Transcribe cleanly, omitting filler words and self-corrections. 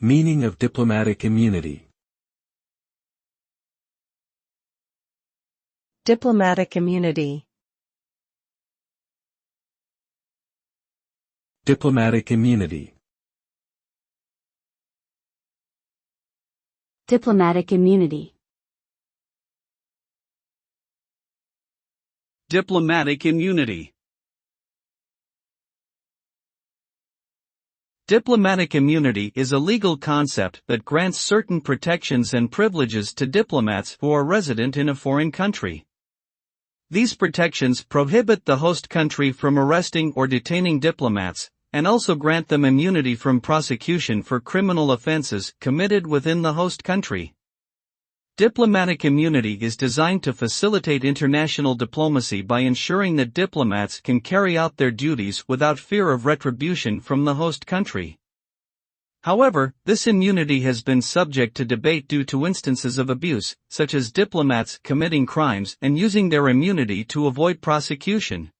Meaning of diplomatic immunity. Diplomatic immunity. Diplomatic immunity. Diplomatic immunity. Diplomatic immunity. Diplomatic immunity is a legal concept that grants certain protections and privileges to diplomats who are resident in a foreign country. These protections prohibit the host country from arresting or detaining diplomats, and also grant them immunity from prosecution for criminal offenses committed within the host country. Diplomatic immunity is designed to facilitate international diplomacy by ensuring that diplomats can carry out their duties without fear of retribution from the host country. However, this immunity has been subject to debate due to instances of abuse, such as diplomats committing crimes and using their immunity to avoid prosecution.